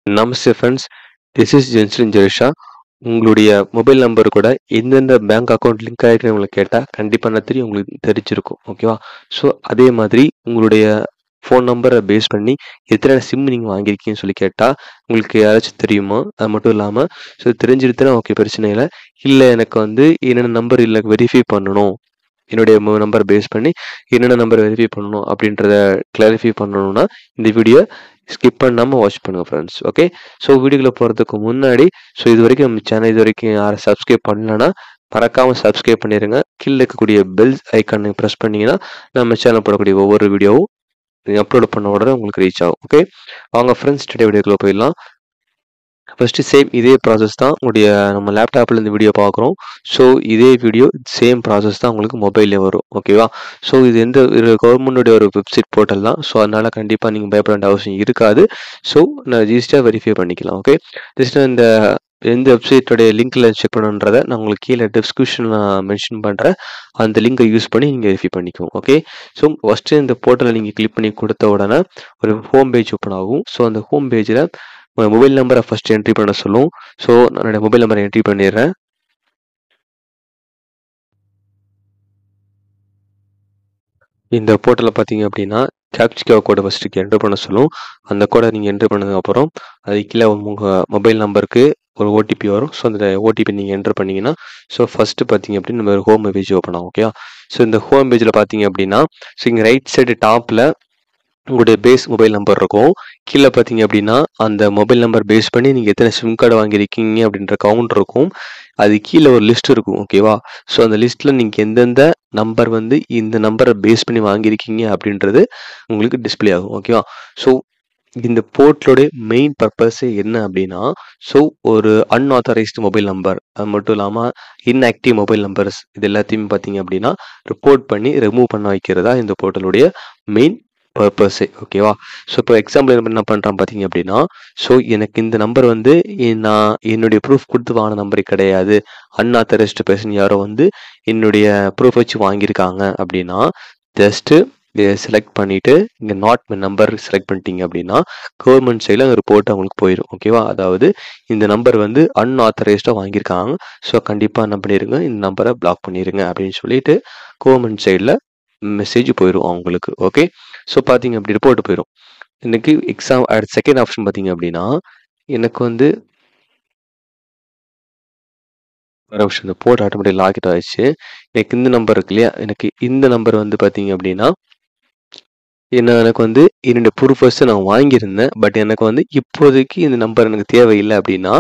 Namaste friends, this is Jenson Jerisha. உங்களுடைய mobile number கூட எந்தெந்த பேங்க் அக்கௌண்ட் லிங்க் ஆகிருக்குன்னு உங்களுக்கு கேட்டால் கண்டிப்பாக நான் தெரியும், உங்களுக்கு தெரிஞ்சிருக்கும். ஓகேவா? ஸோ அதே மாதிரி உங்களுடைய ஃபோன் நம்பரை பேஸ் பண்ணி எத்தனை சிம் நீங்கள் வாங்கியிருக்கீங்கன்னு சொல்லி கேட்டால் உங்களுக்கு யாராச்சும் தெரியுமா? அது மட்டும் இல்லாமல் ஸோ தெரிஞ்சிருச்சுன்னா ஓகே, பிரச்சனை இல்லை. இல்லை எனக்கு என்னென்ன நம்பர் இல்லை வெரிஃபை பண்ணணும், என்னுடைய நம்பர் பேஸ் பண்ணி என்னென்ன நம்பர் வெரிஃபை பண்ணணும் அப்படின்றத கிளாரிஃபை பண்ணணும்னா இந்த வீடியோ ஸ்கிப் பண்ணாமல் வாட்ச் பண்ணுங்கள் ஃப்ரெண்ட்ஸ். ஓகே, ஸோ வீடியோக்குள்ளே போகிறதுக்கு முன்னாடி இது வரைக்கும் நம்ம சேனல் இது வரைக்கும் யாரும் சப்ஸ்கிரைப் பண்ணலன்னா மறக்காமல் சப்ஸ்கிரைப் பண்ணிடுங்க. கீழே இருக்கக்கூடிய பெல் ஐக்கானை ப்ரெஸ் பண்ணிங்கன்னா நம்ம சேனல் போடக்கூடிய ஒவ்வொரு வீடியோவும் நீங்கள் அப்லோட் பண்ண உடனே உங்களுக்கு ரீச் ஆகும். ஓகே வாங்க ஃப்ரெண்ட்ஸ், டுடே வீடியோக்குள்ளே போயிடலாம். ஃபஸ்ட்டு சேம் இதே ப்ராசஸ் தான் உங்களுடைய நம்ம லேப்டாப்பில் இந்த வீடியோ பார்க்குறோம். ஸோ இதே வீடியோ சேம் ப்ராசஸ் தான் உங்களுக்கு மொபைல்லே வரும். ஓகேவா? ஸோ இது கவர்மெண்ட்டுடைய ஒரு வெப்சைட் போர்ட்டல் தான். ஸோ அதனால் கண்டிப்பாக நீங்கள் பயப்பட வேண்டிய அவசியம் இருக்காது. ஸோ நான் ரிஜிஸ்டர் வெரிஃபை பண்ணிக்கலாம். ஓகே, ஜஸ்ட் இந்த எந்த வெப்சைட்டோடைய லிங்க்கில் செக் பண்ணுன்றதை நான் உங்களுக்கு கீழே டிஸ்கிரிப்ஷனில் மென்ஷன் பண்ணுறேன். அந்த லிங்கை யூஸ் பண்ணி நீங்கள் வெரிஃபை பண்ணிக்கோங்க. ஓகே, ஸோ ஃபஸ்ட்டு இந்த போர்ட்டலில் நீங்கள் கிளிக் பண்ணி கொடுத்த உடனே ஒரு ஹோம் பேஜ் ஓப்பன் ஆகும். ஸோ அந்த ஹோம் பேஜில் மொபைல் நம்பரை ஃபர்ஸ்ட் என்ட்ரி பண்ண சொல்லும். ஸோ என்னோட மொபைல் நம்பரை என்ட்ரி பண்ணிடுறேன். இந்த போர்ட்டலில் பார்த்தீங்க அப்படின்னா கேப்சிகா கோடை ஃபஸ்ட்டுக்கு என்ட்ரு பண்ண சொல்லும். அந்த கோடை நீங்கள் என்ட்ரு பண்ணதுக்கப்புறம் அது கீழே உங்கள் மொபைல் நம்பருக்கு ஒரு ஓடிபி வரும். ஸோ அந்த ஓடிபி நீங்கள் என்ட்ரு பண்ணிங்கன்னா ஸோ ஃபஸ்ட்டு பார்த்தீங்க அப்படின்னா நம்ம ஹோம் பேஜ் ஓப்பன் ஆகும். ஓகே, ஸோ இந்த ஹோம் பேஜில் பார்த்தீங்க அப்படின்னா ஸோ இங்கே ரைட் சைடு டாப்பில் உங்களுடைய பேஸ் மொபைல் நம்பர் இருக்கும். கீழே பார்த்தீங்க அப்படின்னா அந்த மொபைல் நம்பர் பேஸ் பண்ணி நீங்கள் எத்தனை சிம் கார்டு வாங்கியிருக்கீங்க அப்படின்ற கவுண்ட் இருக்கும். அது கீழே ஒரு லிஸ்ட் இருக்கும். ஓகேவா? ஸோ அந்த லிஸ்ட்டில் நீங்கள் எந்தெந்த நம்பர் இந்த நம்பரை பேஸ் பண்ணி வாங்கியிருக்கீங்க அப்படின்றது உங்களுக்கு டிஸ்பிளே ஆகும். ஓகேவா? ஸோ இந்த போர்ட்டலோடைய மெயின் பர்பஸே என்ன அப்படின்னா ஸோ ஒரு அன்ஆத்தரைஸ்டு மொபைல் நம்பர், அது மட்டும் இல்லாமல் இன்ஆக்டிவ் மொபைல் நம்பர்ஸ் இது எல்லாத்தையுமே பார்த்தீங்க அப்படின்னா ரிப்போர்ட் பண்ணி ரிமூவ் பண்ண வைக்கிறதா இந்த போர்ட்டலுடைய மெயின் பர்பஸே. ஓகேவா? ஸோ இப்போ எக்ஸாம்பிள் என்ன பண்ணுறான் பார்த்தீங்க அப்படின்னா ஸோ எனக்கு இந்த நம்பர் நான் என்னுடைய ப்ரூஃப் கொடுத்து வாங்கின நம்பரே கிடையாது, அன்ஆத்தரைஸ்டு பர்சன் யாரோ என்னுடைய ப்ரூஃப் வச்சு வாங்கியிருக்காங்க அப்படின்னா ஜஸ்ட்டு இதை செலக்ட் பண்ணிவிட்டு இங்கே நாட் மை நம்பர் செலக்ட் பண்ணிட்டீங்க அப்படின்னா கவர்மெண்ட் சைடில் அந்த ரிப்போர்ட் அவங்களுக்கு போயிடும். ஓகேவா? அதாவது இந்த நம்பர் அன்ஆத்தரைஸ்டாக வாங்கியிருக்காங்க, ஸோ கண்டிப்பாக என்ன பண்ணிடுங்க, இந்த நம்பரை பிளாக் பண்ணிடுங்க அப்படின்னு சொல்லிட்டு கவர்மெண்ட் சைடில் மெசேஜ் போயிடும் அவங்களுக்கு. ஓகே, ஸோ பார்த்தீங்க அப்படி ரிப்போர்ட் போயிடும். எனக்கு அடுத்த செகண்ட் ஆப்ஷன் பார்த்தீங்க அப்படின்னா எனக்கு இந்த போர்ட் ஆட்டோமேட்டிக் லாக் ஆயிடுச்சு. எனக்கு இந்த நம்பர் இருக்கு இல்லையா, எனக்கு இந்த நம்பர் பார்த்தீங்க அப்படின்னா எனக்கு என்னுடைய ப்ரூஃபர்ஸ் நான் வாங்கியிருந்தேன். பட் எனக்கு இப்போதைக்கு இந்த நம்பர் எனக்கு தேவையில்லை அப்படின்னா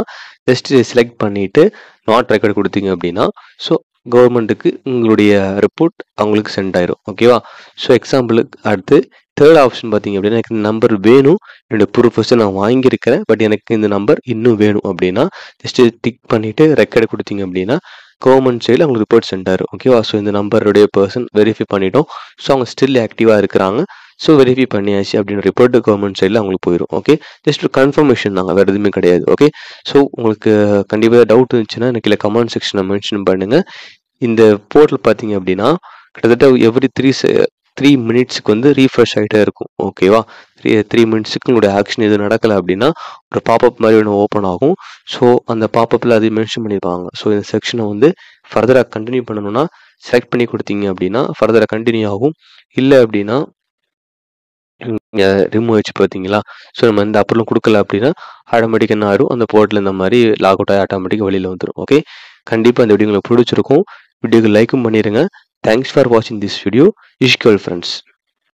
ஜஸ்ட் செலக்ட் பண்ணிவிட்டு நாட் ரெக்கார்டு கொடுத்தீங்க அப்படின்னா ஸோ கவர்மெண்ட்டுக்கு உங்களுடைய ரிப்போர்ட் அவங்களுக்கு சென்ட் ஆயிரும். ஓகேவா? ஸோ எக்ஸாம்பிளுக்கு அடுத்து தேர்ட் ஆப்ஷன் பார்த்தீங்க அப்படின்னா எனக்கு இந்த நம்பர் வேணும், என்னுடைய ப்ரூஃபர்ஸ் நான் வாங்கியிருக்கிறேன், பட் எனக்கு இந்த நம்பர் இன்னும் வேணும் அப்படின்னா ஜஸ்ட் டிக் பண்ணிவிட்டு ரெக்கார்டு கொடுத்தீங்க அப்படின்னா கவர்மெண்ட் சைடில் அவங்களுக்கு ரிப்போர்ட் சென்ட் ஆயிரும். ஓகேவா? ஸோ இந்த நம்பருடைய பர்சன் வெரிஃபை பண்ணிட்டோம். ஸோ அவங்க ஸ்டில் ஆக்டிவாக இருக்கிறாங்க, ஸோ வெரிஃபை பண்ணியாச்சு அப்படின்னு ரிப்போர்ட் கவர்மெண்ட் சைடில் அவங்களுக்கு போயிடும். ஓகே, ஜஸ்ட் ஒரு கன்ஃபர்மேஷன் தாங்க, வேறு எதுவுமே கிடையாது. ஓகே, ஸோ உங்களுக்கு கண்டிப்பாக டவுட் இருந்துச்சுன்னா எனக்கு இல்லை கமெண்ட் செக்ஷனில் மென்ஷன் பண்ணுங்கள். இந்த போர்ட்டல் பார்த்தீங்க அப்படின்னா கிட்டத்தட்ட எவ்ரி 3 மினிட்ஸுக்கு ரீஃப்ரெஷ் ஆகிட்டே இருக்கும். ஓகேவா? 3 மினிட்ஸுக்கு உங்களுடைய ஆக்ஷன் எதுவும் நடக்கலை அப்படின்னா ஒரு பாப்அப் மாதிரி ஒன்று ஓப்பன் ஆகும். ஸோ அந்த பாப்அப்பில் அதையும் மென்ஷன் பண்ணியிருப்பாங்க. ஸோ இந்த செக்ஷனை ஃபர்தராக கண்டினியூ பண்ணணும்னா செலக்ட் பண்ணி கொடுத்தீங்க அப்படின்னா ஃபர்தராக கண்டினியூ ஆகும். இல்லை அப்படின்னா ரிமூவ் வச்சு பார்த்தீங்களா, ஸோ நம்ம இந்த அப்புறம் கொடுக்கல அப்படின்னா ஆட்டோமேட்டிக்காக என்ன ஆயிரும், அந்த போர்ட்டில் இந்த மாதிரி லாக் அவுட் ஆகி ஆட்டோமேட்டிக்காக வெளியில் வந்துடும். ஓகே, கண்டிப்பாக இந்த வீடியோ உங்களுக்கு பிடிச்சிருக்கும். வீடியோக்கு லைக்கும் பண்ணிடுங்க. தேங்க்ஸ் ஃபார் வாட்சிங் திஸ் வீடியோ. இஷ்கல் ஃப்ரெண்ட்ஸ்.